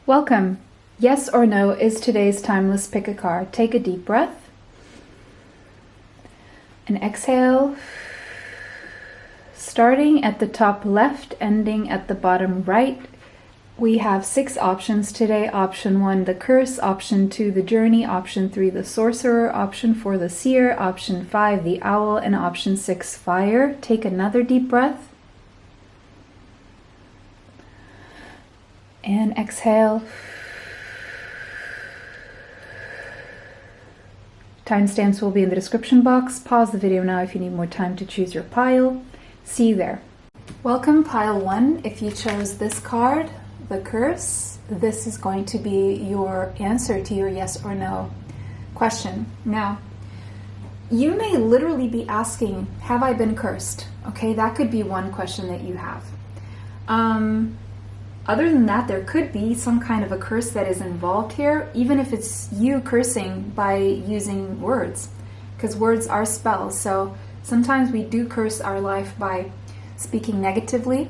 Welcome. Yes or no is today's timeless pick a card. Take a deep breath and exhale, starting at the top left, ending at the bottom right. We have 6 options today. Option 1, the curse. Option 2, the journey. Option 3, the sorcerer. Option 4, the seer. Option 5, the owl. And option 6, fire. Take another deep breath. And exhale. Timestamps will be in the description box. Pause the video now if you need more time to choose your pile. See you there. Welcome, pile 1. If you chose this card, the curse, this is going to be your answer to your yes or no question. Now, you may literally be asking, have I been cursed? Okay, that could be one question that you have. Other than that, there could be some kind of a curse that is involved here, even if it's you cursing by using words, because words are spells. So sometimes we do curse our life by speaking negatively.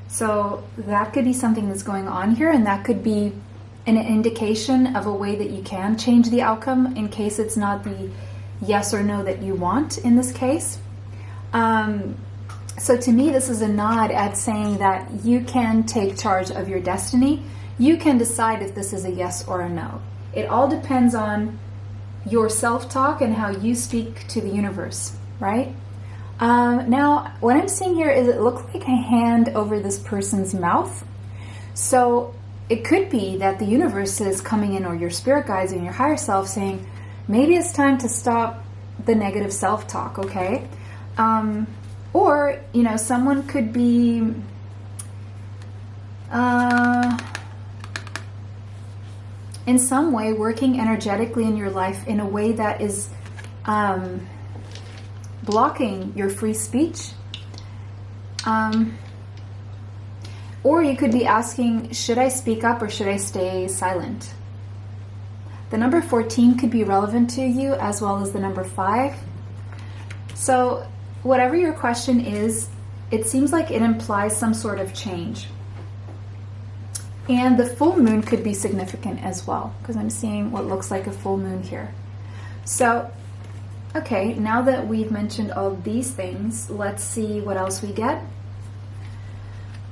So that could be something that's going on here, and that could be an indication of a way that you can change the outcome in case it's not the yes or no that you want in this case. So to me, this is a nod at saying that you can take charge of your destiny. You can decide if this is a yes or a no. It all depends on your self-talk and how you speak to the universe, right? Now, what I'm seeing here is it looks like a hand over this person's mouth. So it could be that the universe is coming in, or your spirit guides and your higher self saying, maybe it's time to stop the negative self-talk, okay? Or, you know, someone could be in some way working energetically in your life in a way that is blocking your free speech. Or you could be asking, should I speak up or should I stay silent? The number 14 could be relevant to you, as well as the number 5. So whatever your question is, it seems like it implies some sort of change. And the full moon could be significant as well, because I'm seeing what looks like a full moon here. So, okay, now that we've mentioned all these things, let's see what else we get.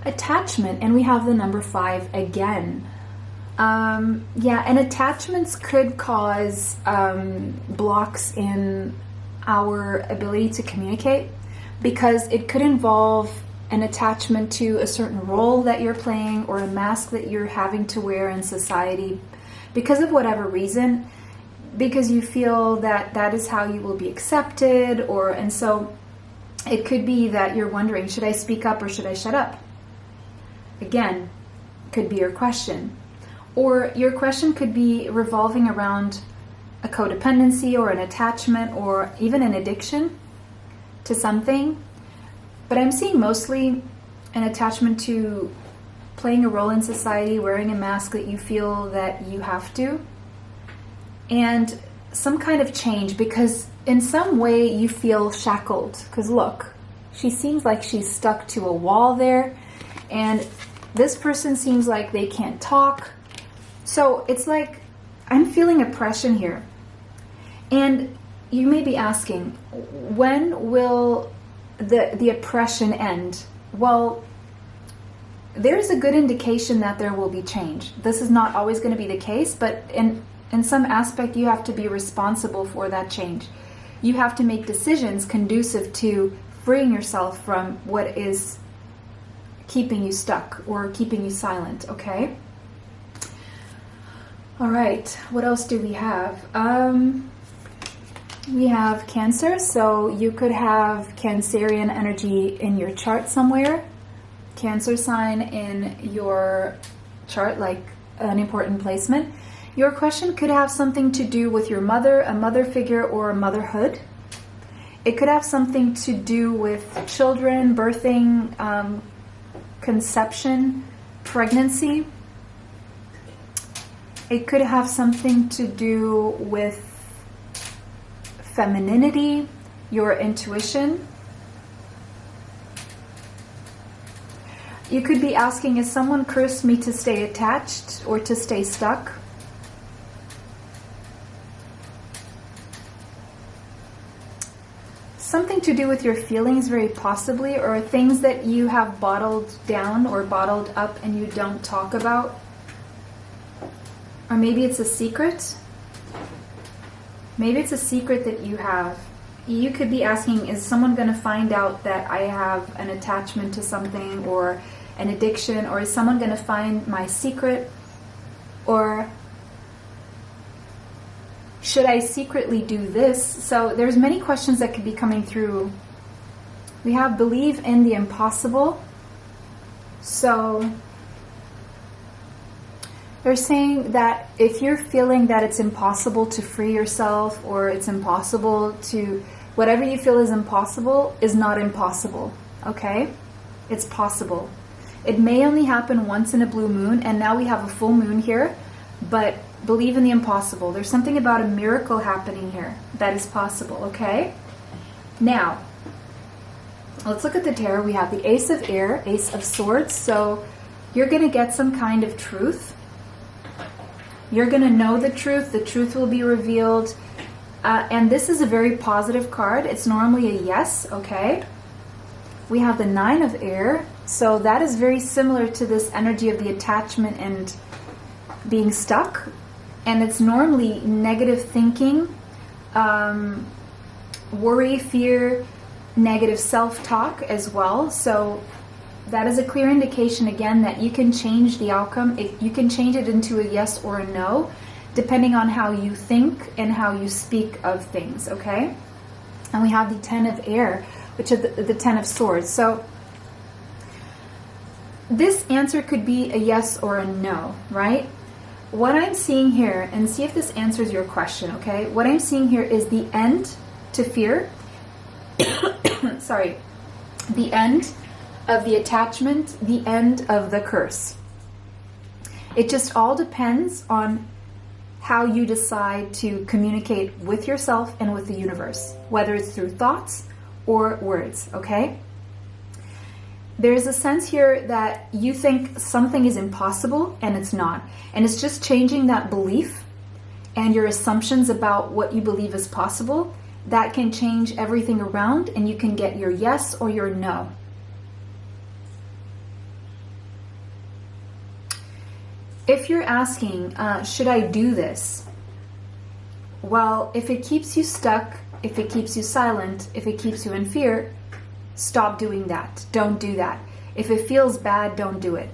Attachment, and we have the number 5 again. Yeah, and attachments could cause blocks in our ability to communicate, because it could involve an attachment to a certain role that you're playing or a mask that you're having to wear in society because of whatever reason, because you feel that that is how you will be accepted, and so it could be that you're wondering, should I speak up or should I shut up? Again, could be your question. Or your question could be revolving around a codependency or an attachment or even an addiction to something. But I'm seeing mostly an attachment to playing a role in society, wearing a mask that you feel that you have to, and some kind of change, because in some way you feel shackled. Because look, she seems like she's stuck to a wall there, and this person seems like they can't talk. So it's like I'm feeling oppression here. And you may be asking, when will the oppression end? Well, there's a good indication that there will be change. This is not always going to be the case, but in some aspect you have to be responsible for that change. You have to make decisions conducive to freeing yourself from what is keeping you stuck or keeping you silent, okay? All right, what else do we have? We have Cancer, so you could have Cancerian energy in your chart somewhere. Cancer sign in your chart, like an important placement. Your question could have something to do with your mother, a mother figure, or motherhood. It could have something to do with children, birthing, conception, pregnancy. It could have something to do with femininity, your intuition. You could be asking, is someone cursed me to stay attached or to stay stuck? Something to do with your feelings, very possibly, or things that you have bottled down or bottled up and you don't talk about. Or maybe it's a secret. Maybe it's a secret that you have. You could be asking, is someone going to find out that I have an attachment to something or an addiction? Or is someone going to find my secret? Or should I secretly do this? So there's many questions that could be coming through. We have believe in the impossible. So they're saying that if you're feeling that it's impossible to free yourself, or it's impossible to, whatever you feel is impossible is not impossible, okay? It's possible. It may only happen once in a blue moon, and now we have a full moon here, but believe in the impossible. There's something about a miracle happening here that is possible, okay? Now, let's look at the tarot. We have the Ace of Air, Ace of Swords. So you're going to get some kind of truth. You're going to know the truth will be revealed. And this is a very positive card. It's normally a yes, okay? We have the Nine of Air. So that is very similar to this energy of the attachment and being stuck. And it's normally negative thinking, worry, fear, negative self-talk as well. So that is a clear indication, again, that you can change the outcome. You can change it into a yes or a no, depending on how you think and how you speak of things, okay? And we have the Ten of Air, which is the Ten of Swords. So this answer could be a yes or a no, right? What I'm seeing here, and see if this answers your question, okay? What I'm seeing here is the end to fear. Sorry. The end of the attachment, the end of the curse. It just all depends on how you decide to communicate with yourself and with the universe, whether it's through thoughts or words, okay? There's a sense here that you think something is impossible and it's not. And it's just changing that belief and your assumptions about what you believe is possible. That can change everything around, and you can get your yes or your no. If you're asking, should I do this? Well, if it keeps you stuck, if it keeps you silent, if it keeps you in fear, stop doing that. Don't do that. If it feels bad, don't do it.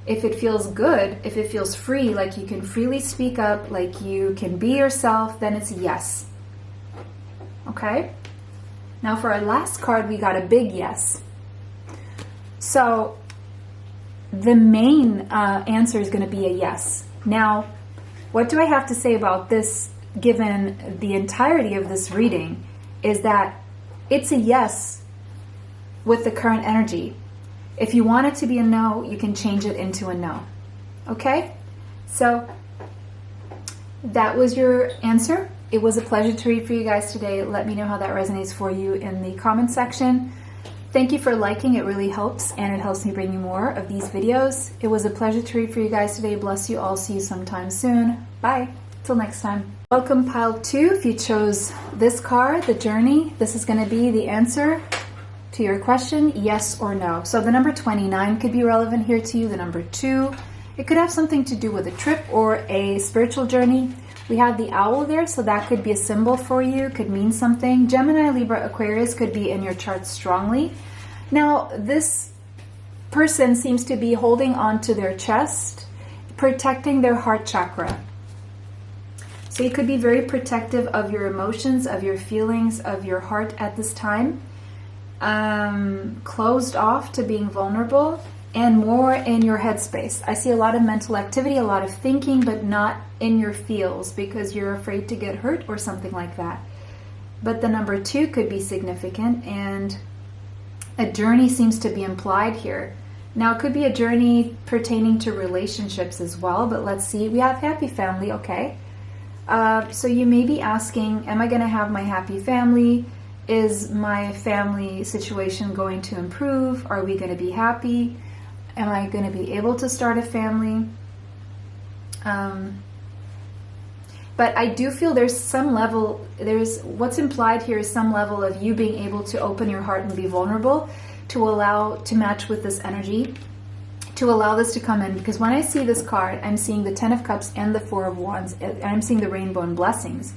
If it feels good, if it feels free, like you can freely speak up, like you can be yourself, then it's yes. Okay? Now for our last card, we got a big yes. So the main answer is going to be a yes. Now, what do I have to say about this, given the entirety of this reading, is that it's a yes with the current energy. If you want it to be a no, you can change it into a no. Okay? So that was your answer. It was a pleasure to read for you guys today. Let me know how that resonates for you in the comment section. Thank you for liking. It really helps, and it helps me bring you more of these videos. It was a pleasure to read for you guys today. Bless you all. See you sometime soon. Bye. Till next time. Welcome pile 2. If you chose this card, the journey, this is going to be the answer to your question, yes or no. So the number 29 could be relevant here to you. The number 2, it could have something to do with a trip or a spiritual journey. We have the owl there, so that could be a symbol for you, could mean something. Gemini, Libra, Aquarius could be in your chart strongly. Now, this person seems to be holding on to their chest, protecting their heart chakra. So you could be very protective of your emotions, of your feelings, of your heart at this time. Closed off to being vulnerable, and more in your headspace. I see a lot of mental activity, a lot of thinking, but not in your feels because you're afraid to get hurt or something like that. But the number 2 could be significant, and a journey seems to be implied here. Now, it could be a journey pertaining to relationships as well, but let's see. We have happy family, okay. So you may be asking, am I going to have my happy family? Is my family situation going to improve? Are we going to be happy? Am I going to be able to start a family? But I do feel there's some level, what's implied here is some level of you being able to open your heart and be vulnerable to match with this energy, to allow this to come in. Because when I see this card, I'm seeing the Ten of Cups and the Four of Wands, and I'm seeing the rainbow and blessings.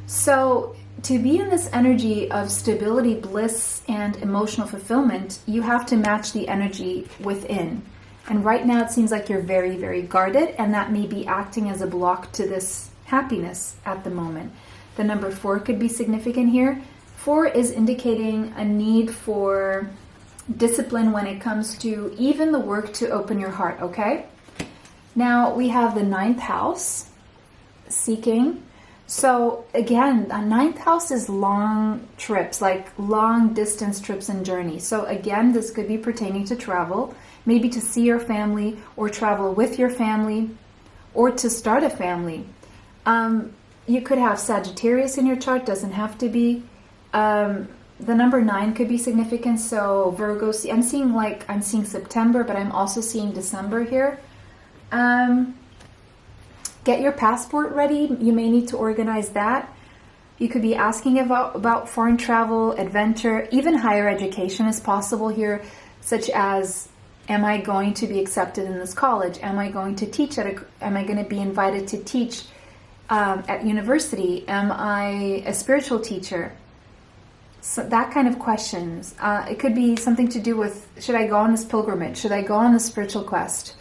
So to be in this energy of stability, bliss, and emotional fulfillment, you have to match the energy within. And right now it seems like you're very, very guarded, and that may be acting as a block to this happiness at the moment. The number 4 could be significant here. 4 is indicating a need for discipline when it comes to even the work to open your heart, okay? Now we have the 9th house, seeking. So again, the 9th house is long trips, like long distance trips and journeys. So again, this could be pertaining to travel, maybe to see your family or travel with your family or to start a family. You could have Sagittarius in your chart, doesn't have to be. The number 9 could be significant. So Virgo, I'm seeing September, but I'm also seeing December here. Get your passport ready. You may need to organize that. You could be asking about foreign travel, adventure, even higher education is possible here, such as, am I going to be accepted in this college? Am I going to teach am I going to be invited to teach at university? Am I a spiritual teacher? So that kind of questions. It could be something to do with, should I go on this pilgrimage? Should I go on this spiritual quest?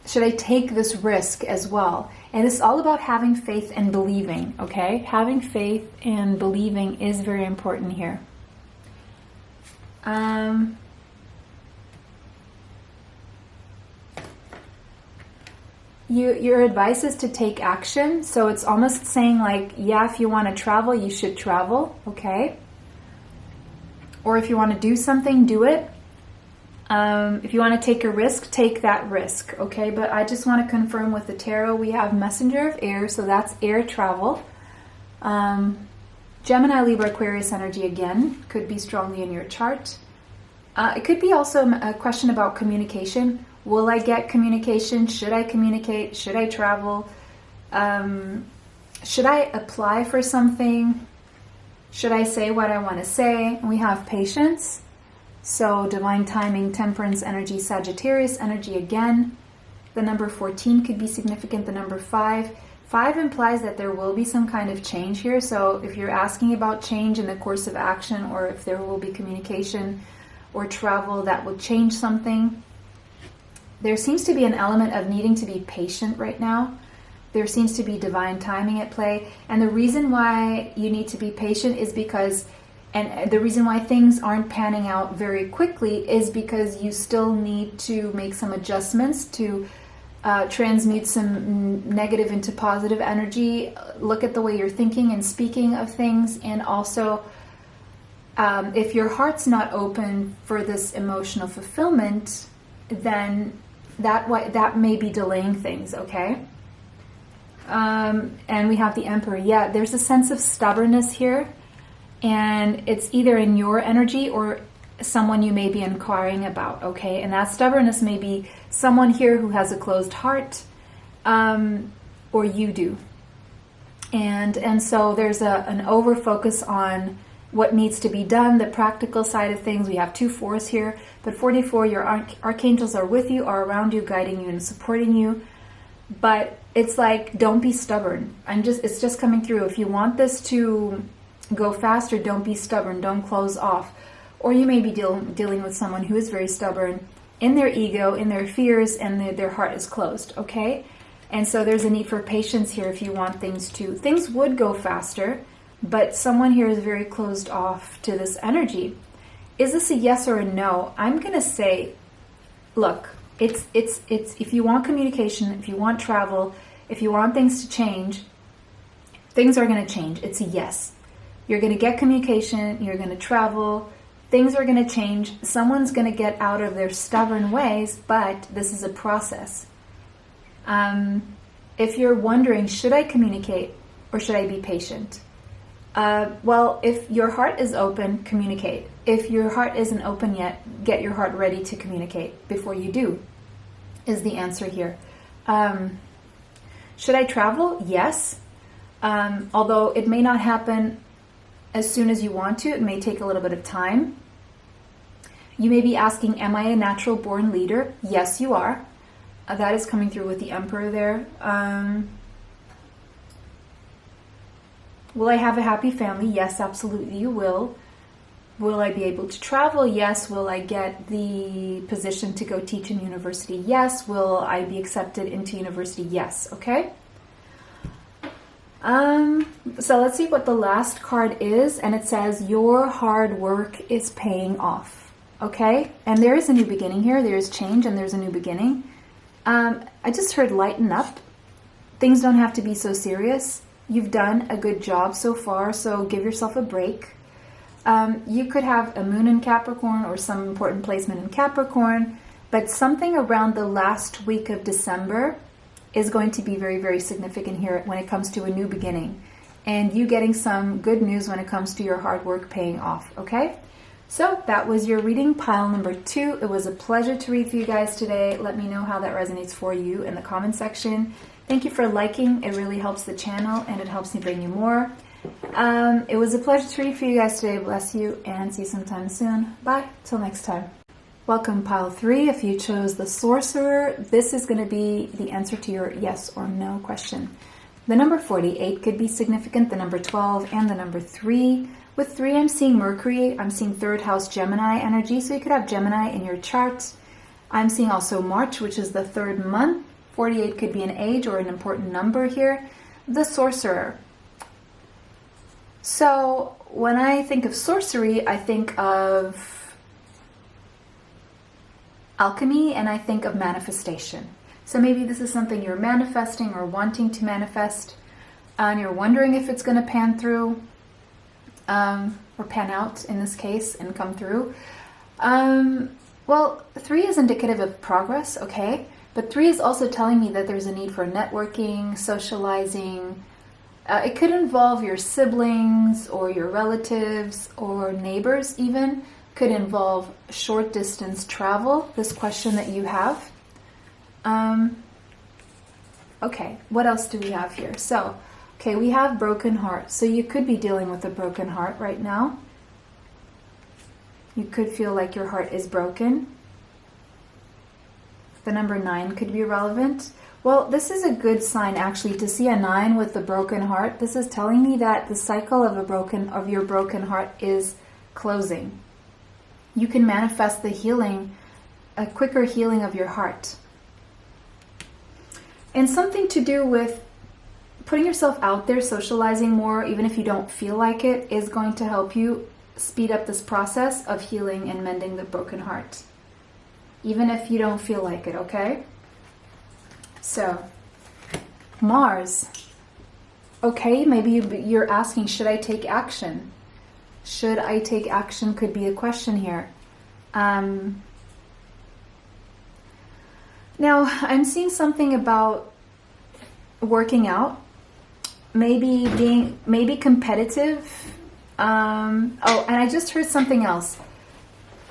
Should I take this risk as well? And it's all about having faith and believing, okay? Having faith and believing is very important here. Your advice is to take action. So it's almost saying like, yeah, if you want to travel, you should travel, okay? Or if you want to do something, do it. If you want to take a risk, take that risk, okay? But I just want to confirm with the tarot, we have Messenger of Air, so that's air travel. Gemini, Libra, Aquarius energy again, could be strongly in your chart. It could be also a question about communication. Will I get communication? Should I communicate? Should I travel? Should I apply for something? Should I say what I want to say? And we have patience. So divine timing, temperance energy, Sagittarius energy again. The number 14 could be significant. The number 5. 5 implies that there will be some kind of change here. So if you're asking about change in the course of action, or if there will be communication or travel that will change something, there seems to be an element of needing to be patient right now. There seems to be divine timing at play. And the reason why you need to be patient is because, and the reason why things aren't panning out very quickly is because you still need to make some adjustments to transmute some negative into positive energy, look at the way you're thinking and speaking of things, and also if your heart's not open for this emotional fulfillment, then that may be delaying things, okay? And we have the Emperor. Yeah, there's a sense of stubbornness here, and it's either in your energy or someone you may be inquiring about, okay? And that stubbornness may be someone here who has a closed heart, or you do. And so there's an over focus on what needs to be done, the practical side of things. We have 2 4s here, but 44, your archangels are with you, are around you, guiding you and supporting you. But it's like, don't be stubborn. It's just coming through. If you want this to go faster, don't be stubborn, don't close off. Or you may be dealing with someone who is very stubborn in their ego, in their fears, and their heart is closed, okay? And so there's a need for patience here if you want things would go faster, but someone here is very closed off to this energy. Is this a yes or a no? I'm going to say, look, it's if you want communication, if you want travel, if you want things to change, things are going to change. It's a yes. You're going to get communication, you're going to travel, things are going to change. Someone's going to get out of their stubborn ways, but this is a process. If you're wondering, should I communicate or should I be patient? Well, if your heart is open, communicate. If your heart isn't open yet, get your heart ready to communicate before you do, is the answer here. Should I travel? Yes. Although it may not happen as soon as you want to. It may take a little bit of time. You may be asking, am I a natural born leader? Yes, you are. That is coming through with the Emperor there. Will I have a happy family? Yes, absolutely you will. Will I be able to travel? Yes. Will I get the position to go teach in university? Yes. Will I be accepted into university? Yes. Okay. So let's see what the last card is. And it says, your hard work is paying off. Okay. And there is a new beginning here. There is change and there's a new beginning. I just heard lighten up. Things don't have to be so serious. You've done a good job so far, so give yourself a break. You could have a moon in Capricorn or some important placement in Capricorn, but something around the last week of December is going to be very, very significant here when it comes to a new beginning. And you getting some good news when it comes to your hard work paying off, okay? So that was your reading, pile number 2. It was a pleasure to read for you guys today. Let me know how that resonates for you in the comment section. Thank you for liking. It really helps the channel and it helps me bring you more. It was a pleasure to read for you guys today. Bless you and see you sometime soon. Bye. Till next time. Welcome, pile 3. If you chose the Sorcerer, this is going to be the answer to your yes or no question. The number 48 could be significant, the number 12 and the number 3. With 3, I'm seeing Mercury. I'm seeing 3rd house Gemini energy. So you could have Gemini in your chart. I'm seeing also March, which is the 3rd month. 48 could be an age or an important number here. The Sorcerer. So when I think of sorcery, I think of alchemy and I think of manifestation. So maybe this is something you're manifesting or wanting to manifest and you're wondering if it's going to pan through or pan out in this case and come through. Well, 3 is indicative of progress, okay? But 3 is also telling me that there's a need for networking, socializing. It could involve your siblings or your relatives or neighbors even. Could involve short distance travel, this question that you have. Okay, what else do we have here? So, okay, we have broken heart. So you could be dealing with a broken heart right now. You could feel like your heart is broken. The number 9 could be relevant. Well, this is a good sign actually to see a 9 with the broken heart. This is telling me that the cycle of your broken heart is closing. You can manifest the healing, a quicker healing of your heart. And something to do with putting yourself out there, socializing more, even if you don't feel like it, is going to help you speed up this process of healing and mending the broken heart. Even if you don't feel like it, okay? So, Mars. Okay, maybe you're asking, should I take action? Should I take action could be a question here. Now, I'm seeing something about working out, maybe competitive. Oh, and I just heard something else.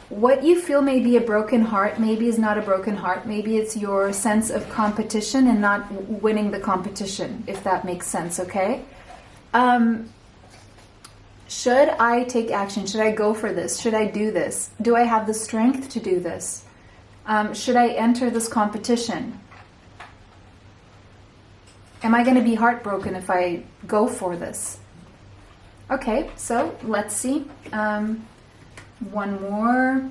What you feel may be a broken heart, maybe is not a broken heart. Maybe it's your sense of competition and not winning the competition, if that makes sense, okay? Should I take action? Should I go for this? Should I do this? Do I have the strength to do this? Should I enter this competition? Am I going to be heartbroken if I go for this? Okay, so let's see. One more.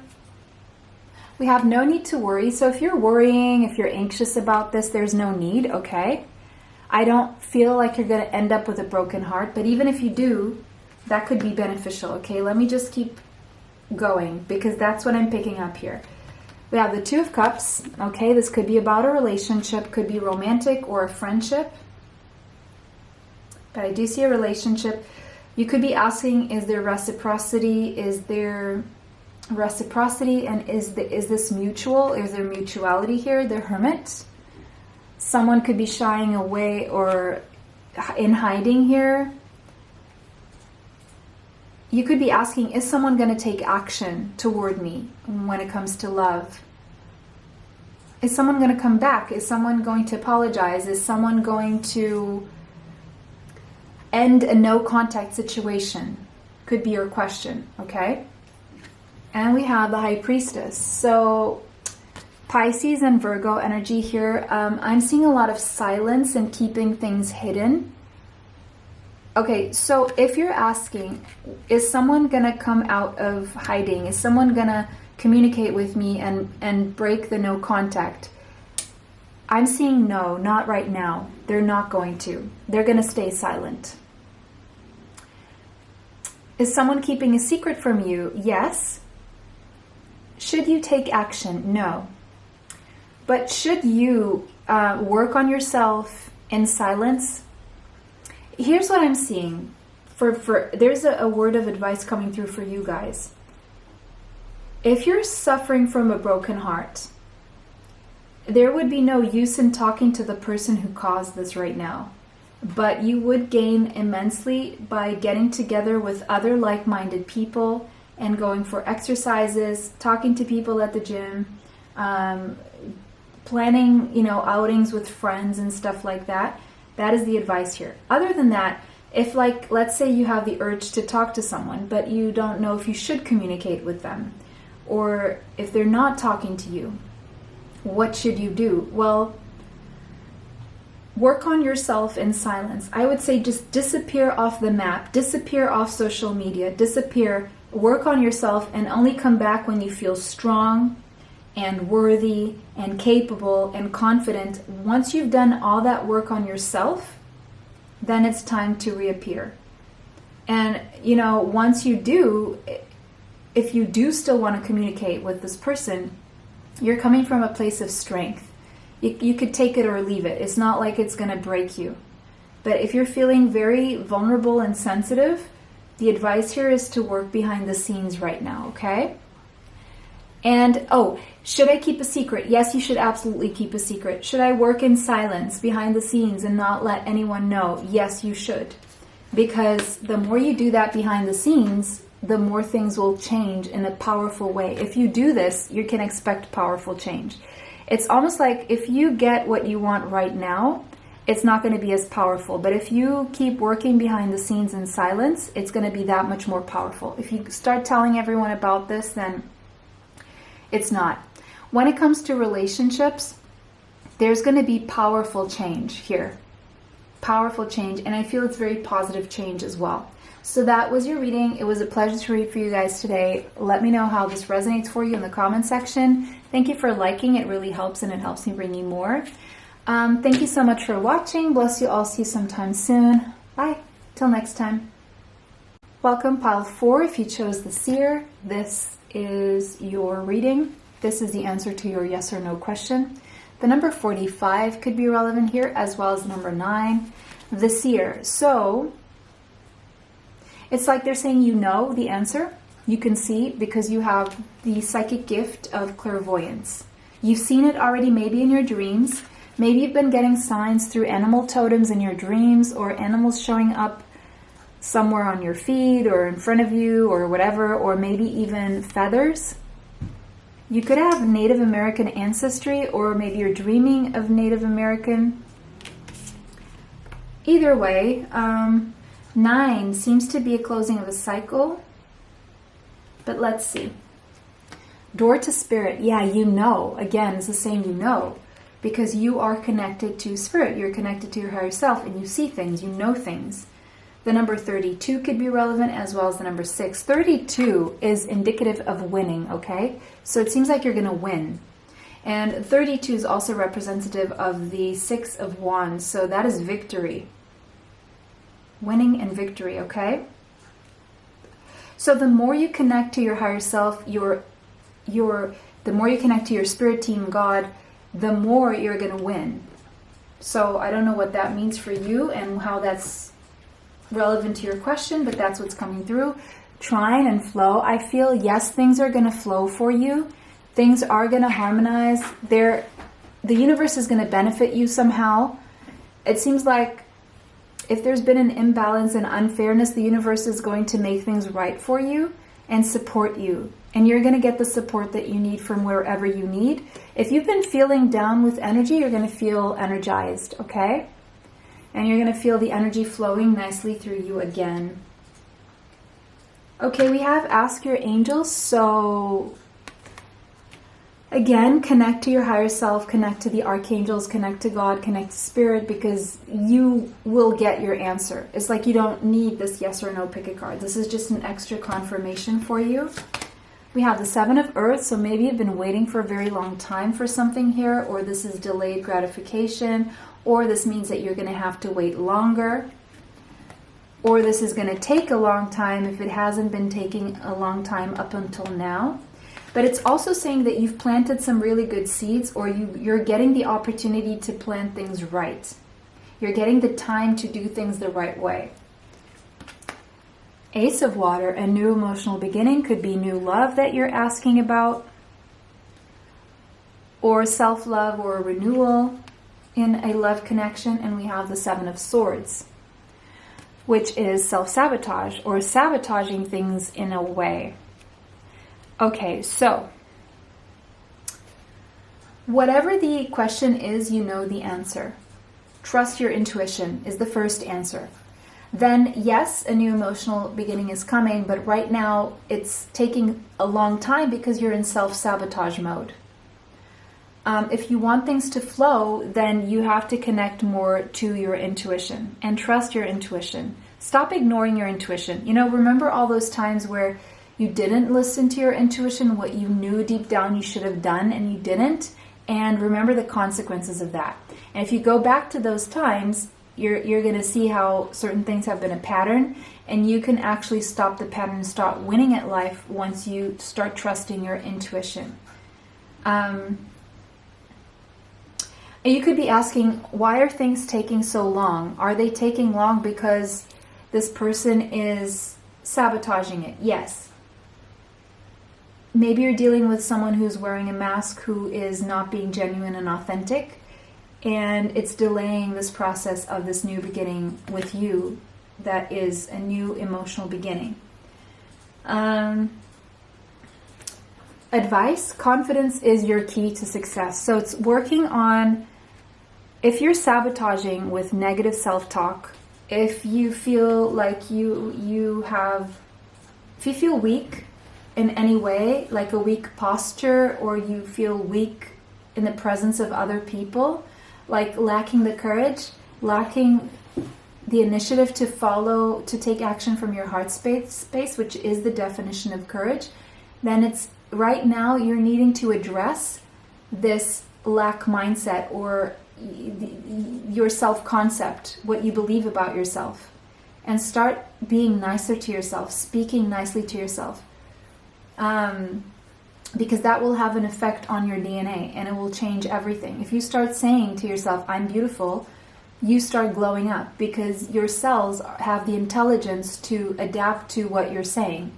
We have no need to worry. So if you're worrying, if you're anxious about this, there's no need, okay? I don't feel like you're going to end up with a broken heart, but even if you do, that could be beneficial, okay? Let me just keep going because that's what I'm picking up here. We have the 2 of Cups, okay? This could be about a relationship, could be romantic or a friendship. But I do see a relationship. You could be asking, is there reciprocity? Is there reciprocity? And is this mutual? Is there mutuality here? The Hermit. Someone could be shying away or in hiding here. you could be asking, is someone going to take action toward me when it comes to love? Is someone going to come back? Is someone going to apologize? Is someone going to end a no contact situation? Could be your question, okay? And we have the High Priestess. So Pisces and Virgo energy here. I'm seeing a lot of silence and keeping things hidden. Okay, so if you're asking, is someone going to come out of hiding? Is someone going to communicate with me and break the no contact? I'm seeing no, not right now. They're not going to. They're going to stay silent. Is someone keeping a secret from you? Yes. Should you take action? No. But should you work on yourself in silence? Here's what I'm seeing. There's a word of advice coming through for you guys. If you're suffering from a broken heart, there would be no use in talking to the person who caused this right now. But you would gain immensely by getting together with other like-minded people and going for exercises, talking to people at the gym, planning, outings with friends and stuff like that. That is the advice here. Other than that, if let's say you have the urge to talk to someone, but you don't know if you should communicate with them, or if they're not talking to you, what should you do? Well, work on yourself in silence. I would say just disappear off the map, disappear off social media, disappear, work on yourself, and only come back when you feel strong and worthy and capable and confident. Once you've done all that work on yourself, then it's time to reappear. And, once you do, if you do still want to communicate with this person, you're coming from a place of strength. You could take it or leave it. It's not like it's going to break you. But if you're feeling very vulnerable and sensitive, the advice here is to work behind the scenes right now, okay? And, should I keep a secret? Yes, you should absolutely keep a secret. Should I work in silence behind the scenes and not let anyone know? Yes, you should. Because the more you do that behind the scenes, the more things will change in a powerful way. If you do this, you can expect powerful change. It's almost like if you get what you want right now, it's not going to be as powerful. But if you keep working behind the scenes in silence, it's going to be that much more powerful. If you start telling everyone about this, then it's not. When it comes to relationships, there's going to be powerful change here. Powerful change. And I feel it's very positive change as well. So that was your reading. It was a pleasure to read for you guys today. Let me know how this resonates for you in the comment section. Thank you for liking. It really helps, and it helps me bring you more. Thank you so much for watching. Bless you all. See you sometime soon. Bye. Till next time. Welcome, pile 4. If you chose the seer, this is your reading. This is the answer to your yes or no question. The number 45 could be relevant here, as well as number 9, the seer. So it's like they're saying you know the answer. You can see because you have the psychic gift of clairvoyance. You've seen it already, maybe in your dreams. Maybe you've been getting signs through animal totems in your dreams, or animals showing up somewhere on your feed or in front of you or whatever, or maybe even feathers. You could have Native American ancestry, or maybe you're dreaming of Native American. Either way, 9 seems to be a closing of a cycle. But let's see. Door to spirit. Yeah, you know. Again, it's the same you know. Because you are connected to spirit. You're connected to your higher self, and you see things. You know things. The number 32 could be relevant, as well as the number 6. 32 is indicative of winning, okay? So it seems like you're going to win. And 32 is also representative of the 6 of Wands. So that is victory. Winning and victory, okay? So the more you connect to your higher self, the more you connect to your spirit team, God, the more you're going to win. So I don't know what that means for you and how that's relevant to your question, but that's what's coming through. Trine and flow. I feel, yes, things are going to flow for you. Things are going to harmonize. The universe is going to benefit you somehow. It seems like if there's been an imbalance and unfairness, the universe is going to make things right for you and support you. And you're going to get the support that you need from wherever you need. If you've been feeling down with energy, you're going to feel energized, okay? And you're going to feel the energy flowing nicely through you again. Okay, we have Ask Your Angels. So again, connect to your higher self, connect to the archangels, connect to God, connect to spirit, because you will get your answer. It's like you don't need this yes or no pick a card. This is just an extra confirmation for you. We have the Seven of Earth, so maybe you've been waiting for a very long time for something here, or this is delayed gratification, or this means that you're going to have to wait longer, or this is going to take a long time if it hasn't been taking a long time up until now. But it's also saying that you've planted some really good seeds, or you're getting the opportunity to plant things right. You're getting the time to do things the right way. Ace of Water, a new emotional beginning, could be new love that you're asking about, or self-love, or a renewal in a love connection. And we have the Seven of Swords, which is self-sabotage, or sabotaging things in a way. Okay, so whatever the question is, you know the answer. Trust your intuition is the first answer. Then yes, a new emotional beginning is coming, but right now it's taking a long time because you're in self-sabotage mode. If you want things to flow, then you have to connect more to your intuition and trust your intuition. Stop ignoring your intuition. You know, remember all those times where you didn't listen to your intuition, what you knew deep down you should have done and you didn't, and remember the consequences of that. And if you go back to those times, you're going to see how certain things have been a pattern, and you can actually stop the pattern and start winning at life once you start trusting your intuition. You could be asking, why are things taking so long? Are they taking long because this person is sabotaging it? Yes. Maybe you're dealing with someone who's wearing a mask who is not being genuine and authentic, and it's delaying this process of this new beginning with you that is a new emotional beginning. Advice: confidence is your key to success. So it's working on, if you're sabotaging with negative self-talk, if you feel like if you feel weak in any way, like a weak posture, or you feel weak in the presence of other people, like lacking the courage, lacking the initiative to take action from your heart space, which is the definition of courage, then it's right now you're needing to address this lack mindset, or your self-concept, what you believe about yourself, and start being nicer to yourself, speaking nicely to yourself. Because that will have an effect on your DNA, and it will change everything. If you start saying to yourself, I'm beautiful, you start glowing up, because your cells have the intelligence to adapt to what you're saying.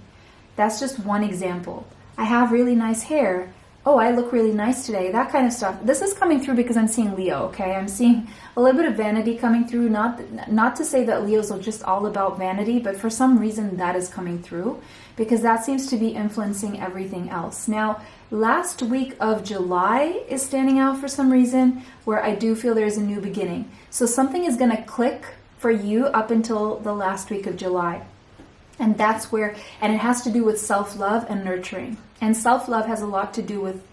That's just one example. I have really nice hair. Oh, I look really nice today. That kind of stuff. This is coming through because I'm seeing Leo, okay? I'm seeing a little bit of vanity coming through. Not to say that Leos are just all about vanity, but for some reason that is coming through, because that seems to be influencing everything else. Now, last week of July is standing out for some reason, where I do feel there's a new beginning. So something is going to click for you up until the last week of July. And that's where, and it has to do with self-love and nurturing. And self-love has a lot to do with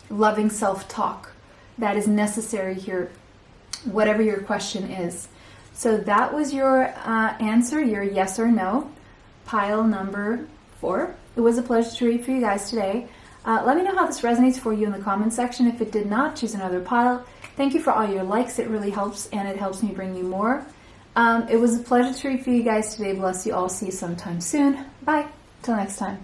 loving self-talk. That is necessary here, whatever your question is. So that was your answer, your yes or no, pile number 4. It was a pleasure to read for you guys today. Let me know how this resonates for you in the comment section. If it did not, choose another pile. Thank you for all your likes. It really helps, and it helps me bring you more. It was a pleasure to read for you guys today. Bless you all. See you sometime soon. Bye. Till next time.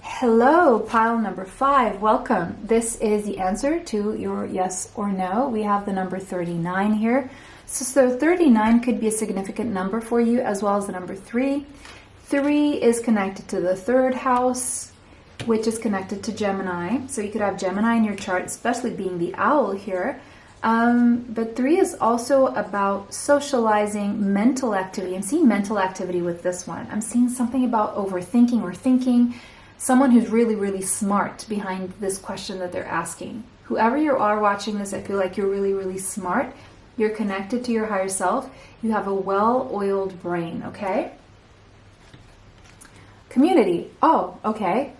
Hello, pile number 5. Welcome. This is the answer to your yes or no. We have the number 39 here. So 39 could be a significant number for you, as well as the number 3. 3 is connected to the 3rd house, which is connected to Gemini. So you could have Gemini in your chart, especially being the owl here. But 3 is also about socializing, mental activity. I'm seeing mental activity with this one. I'm seeing something about overthinking or thinking. Someone who's really, really smart behind this question that they're asking. Whoever you are watching this, I feel like you're really, really smart. You're connected to your higher self. You have a well-oiled brain, okay? Community. Oh, okay.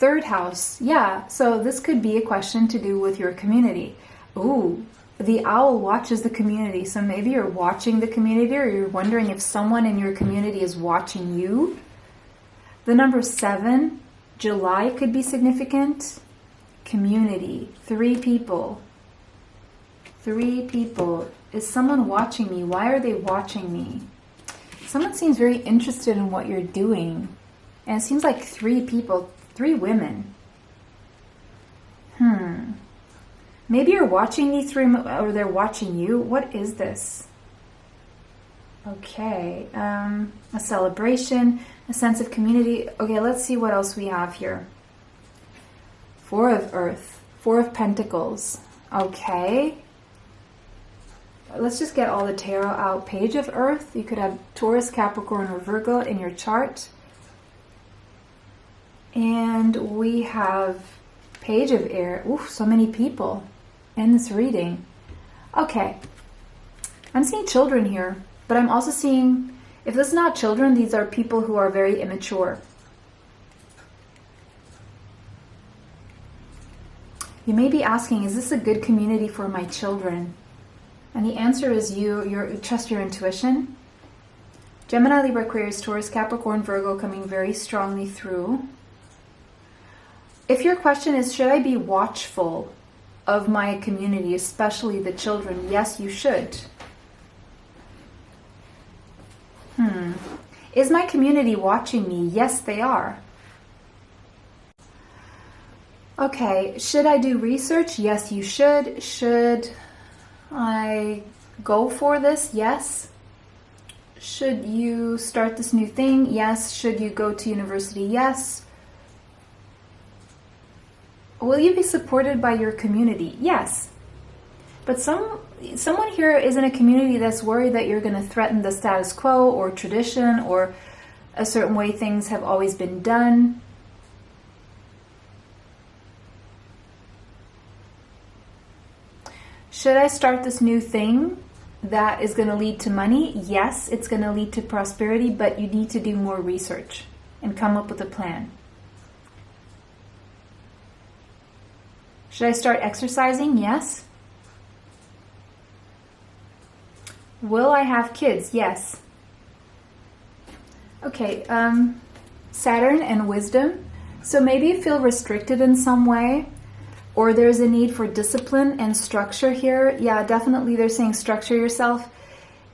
3rd house. Yeah, so this could be a question to do with your community. Ooh, the owl watches the community. So maybe you're watching the community, or you're wondering if someone in your community is watching you. The number 7, July, could be significant. Community. 3 people. 3 people. Is someone watching me? Why are they watching me? Someone seems very interested in what you're doing. And it seems like 3 people, 3 women. Maybe you're watching these 3, or they're watching you. What is this? Okay. A celebration, a sense of community. Okay, let's see what else we have here. 4 of Earth, 4 of Pentacles. Okay. Let's just get all the tarot out. Page of Earth. You could have Taurus, Capricorn, or Virgo in your chart. And we have Page of Air. Ooh, so many people in this reading. Okay. I'm seeing children here, but I'm also seeing, if this is not children, these are people who are very immature. You may be asking, is this a good community for my children? And the answer is you trust your intuition. Gemini, Libra, Aquarius, Taurus, Capricorn, Virgo coming very strongly through. If your question is, should I be watchful of my community, especially the children? Yes, you should. Is my community watching me? Yes, they are. Okay, should I do research? Yes, you should. Should I go for this? Yes. Should you start this new thing? Yes. Should you go to university? Yes. Will you be supported by your community? Yes. But someone here is in a community that's worried that you're going to threaten the status quo or tradition or a certain way things have always been done. Should I start this new thing that is going to lead to money? Yes, it's going to lead to prosperity, but you need to do more research and come up with a plan. Should I start exercising? Yes. Will I have kids? Yes. Okay, Saturn and wisdom. So maybe you feel restricted in some way, or there's a need for discipline and structure here. Yeah, definitely they're saying structure yourself.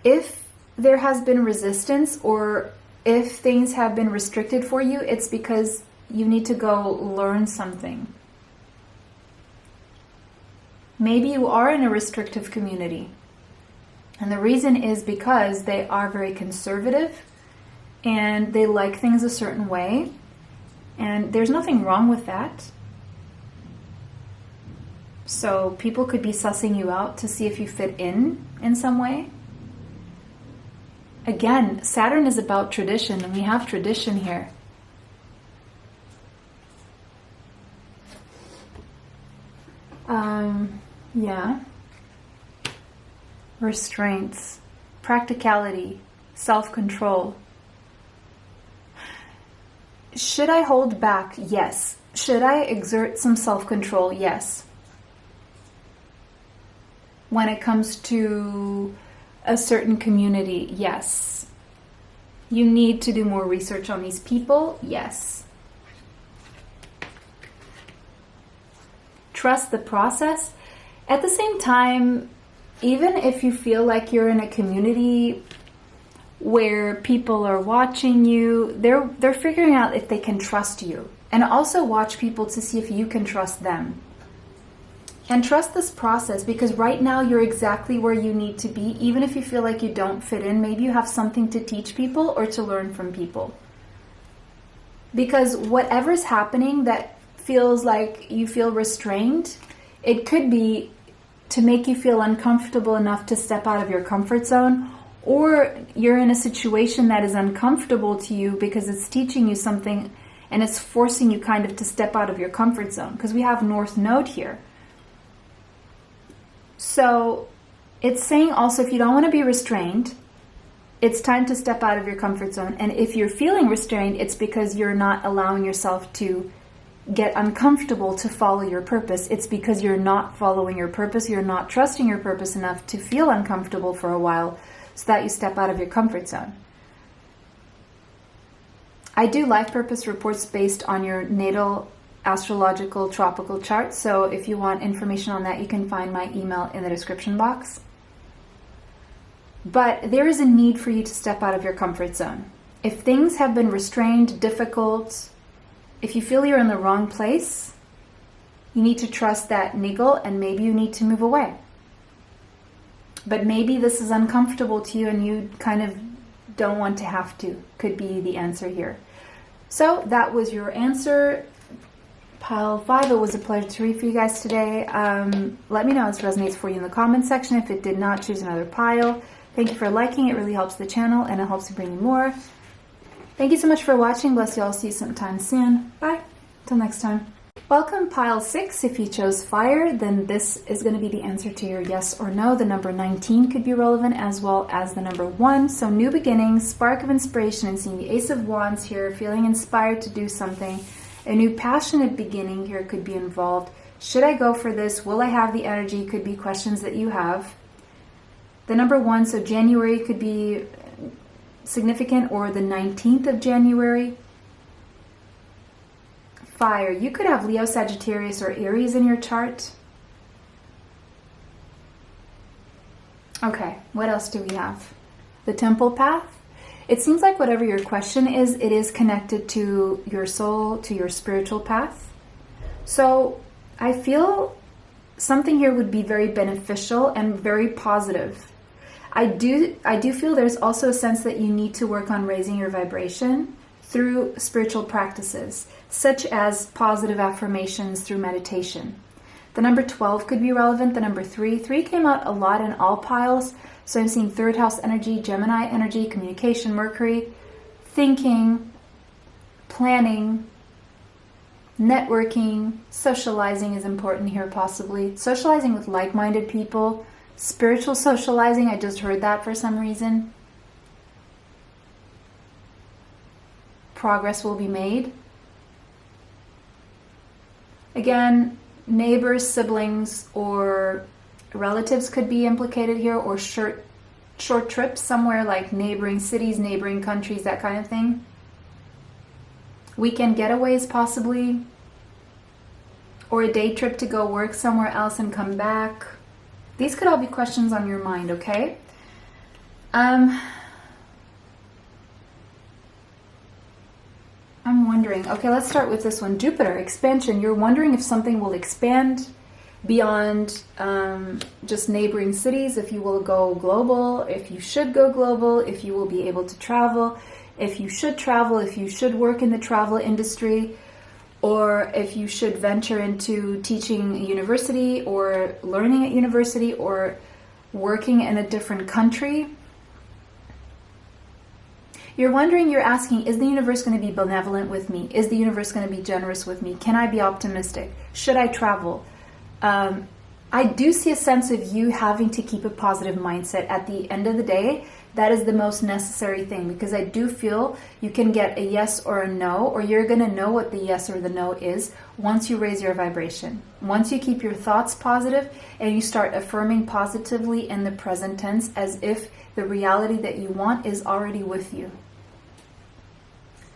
If there has been resistance, or if things have been restricted for you, it's because you need to go learn something. Maybe you are in a restrictive community. And the reason is because they are very conservative and they like things a certain way. And there's nothing wrong with that. So people could be sussing you out to see if you fit in some way. Again, Saturn is about tradition, and we have tradition here. Yeah. Restraints, practicality, self-control. Should I hold back? Yes. Should I exert some self-control? Yes. When it comes to a certain community, yes. You need to do more research on these people? Yes. Trust the process. At the same time, even if you feel like you're in a community where people are watching you, they're figuring out if they can trust you. And also watch people to see if you can trust them. And trust this process, because right now you're exactly where you need to be. Even if you feel like you don't fit in, maybe you have something to teach people or to learn from people. Because whatever's happening that feels like you feel restrained, it could be to make you feel uncomfortable enough to step out of your comfort zone, or you're in a situation that is uncomfortable to you because it's teaching you something and it's forcing you kind of to step out of your comfort zone, because we have North Node here. So it's saying also, if you don't want to be restrained, it's time to step out of your comfort zone. And if you're feeling restrained, it's because you're not allowing yourself to get uncomfortable to follow your purpose. It's because you're not following your purpose. You're not trusting your purpose enough to feel uncomfortable for a while, so that you step out of your comfort zone. I do life purpose reports based on your natal astrological tropical chart. So if you want information on that, you can find my email in the description box. But there is a need for you to step out of your comfort zone. If things have been restrained, difficult, if you feel you're in the wrong place, you need to trust that niggle, and maybe you need to move away. But maybe this is uncomfortable to you and you kind of don't want to have to, could be the answer here. So that was your answer. Pile 5, it was a pleasure to read for you guys today. Let me know if this resonates for you in the comment section. If it did not, choose another pile. Thank you for liking. It really helps the channel and it helps me bring you more. Thank you so much for watching. Bless you all. See you sometime soon. Bye. Till next time. Welcome, pile 6. If you chose fire, then this is going to be the answer to your yes or no. The number 19 could be relevant, as well as the number 1. So new beginnings, spark of inspiration, and seeing the Ace of Wands here, feeling inspired to do something. A new passionate beginning here could be involved. Should I go for this? Will I have the energy? Could be questions that you have. The number 1, so January could be significant, or the 19th of January. Fire, you could have Leo, Sagittarius, or Aries in your chart. Okay, what else do we have? The Temple Path. It seems like whatever your question is, it is connected to your soul, to your spiritual path. So I feel something here would be very beneficial and very positive. I do feel there's also a sense that you need to work on raising your vibration through spiritual practices, such as positive affirmations through meditation. The number 12 could be relevant. The number 3 came out a lot in all piles. So I'm seeing 3rd house energy, Gemini energy, communication, Mercury, thinking, planning, networking, socializing is important here possibly. Socializing with like-minded people, spiritual socializing, I just heard that for some reason. Progress will be made. Again, neighbors, siblings, or relatives could be implicated here, or short trips somewhere like neighboring cities, neighboring countries, that kind of thing. Weekend getaways possibly, or a day trip to go work somewhere else and come back. These could all be questions on your mind, okay? I'm wondering, okay, let's start with this one. Jupiter, expansion. You're wondering if something will expand beyond just neighboring cities, if you will go global, if you should go global, if you will be able to travel, if you should travel, if you should work in the travel industry, or if you should venture into teaching at university or learning at university or working in a different country. You're wondering, you're asking, is the universe going to be benevolent with me? Is the universe going to be generous with me? Can I be optimistic? Should I travel? I do see a sense of you having to keep a positive mindset. At the end of the day, that is the most necessary thing, because I do feel you can get a yes or a no, or you're going to know what the yes or the no is once you raise your vibration. Once you keep your thoughts positive and you start affirming positively in the present tense, as if the reality that you want is already with you.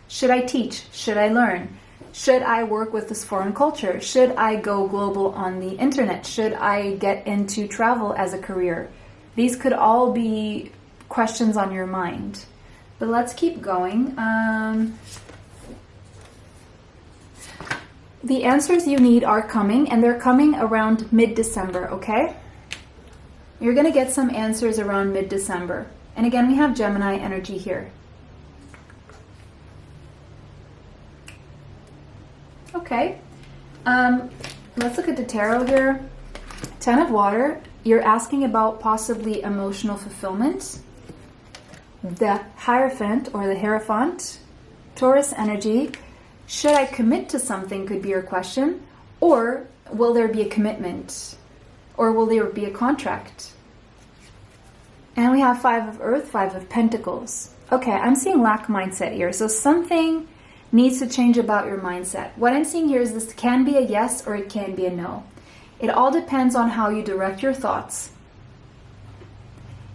Should I teach? Should I learn? Should I work with this foreign culture? Should I go global on the internet? Should I get into travel as a career? These could all be questions on your mind. But let's keep going. The answers you need are coming, and they're coming around mid-December, okay? You're going to get some answers around mid-December. And again, we have Gemini energy here. Okay. Let's look at the tarot here. Ten of Water, you're asking about possibly emotional fulfillment. The Hierophant or the Hierophant, Taurus energy, should I commit to something could be your question, or will there be a commitment, or will there be a contract? And we have Five of Earth, Five of Pentacles. Okay, I'm seeing lack mindset here, so something needs to change about your mindset. What I'm seeing here is this can be a yes or it can be a no. It all depends on how you direct your thoughts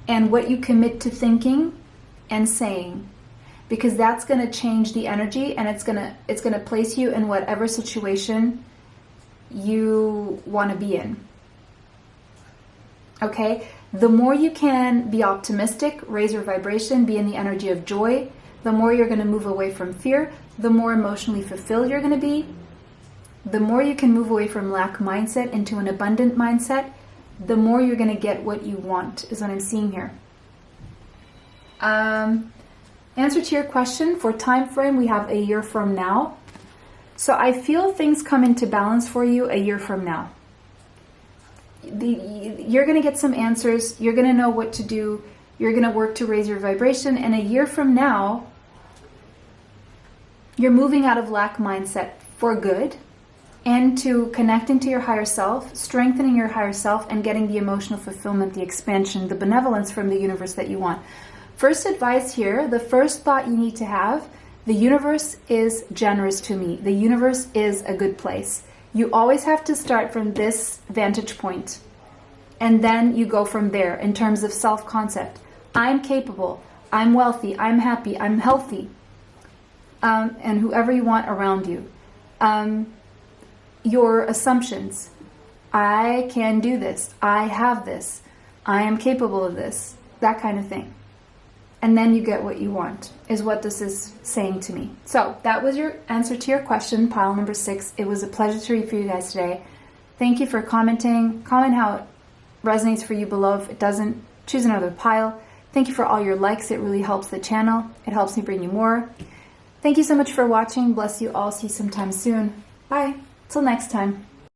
and what you commit to thinking and saying, because that's going to change the energy, and it's going to place you in whatever situation you want to be in. Okay? The more you can be optimistic, raise your vibration, be in the energy of joy, the more you're going to move away from fear, the more emotionally fulfilled you're going to be, the more you can move away from lack mindset into an abundant mindset, the more you're going to get what you want, is what I'm seeing here. Answer to your question, for time frame, we have a year from now. So I feel things come into balance for you a year from now. You're going to get some answers. You're going to know what to do. You're going to work to raise your vibration. And a year from now, you're moving out of lack mindset for good and to connecting to your higher self, strengthening your higher self, and getting the emotional fulfillment, the expansion, the benevolence from the universe that you want. First advice here, the first thought you need to have, the universe is generous to me. The universe is a good place. You always have to start from this vantage point. And then you go from there in terms of self-concept. I'm capable. I'm wealthy. I'm happy. I'm healthy. And whoever you want around you. Your assumptions. I can do this. I have this. I am capable of this. That kind of thing. And then you get what you want, is what this is saying to me. So that was your answer to your question, pile number 6. It was a pleasure to read for you guys today. Thank you for commenting. Comment how it resonates for you below. If it doesn't, choose another pile. Thank you for all your likes. It really helps the channel. It helps me bring you more. Thank you so much for watching. Bless you all. See you sometime soon. Bye. Till next time.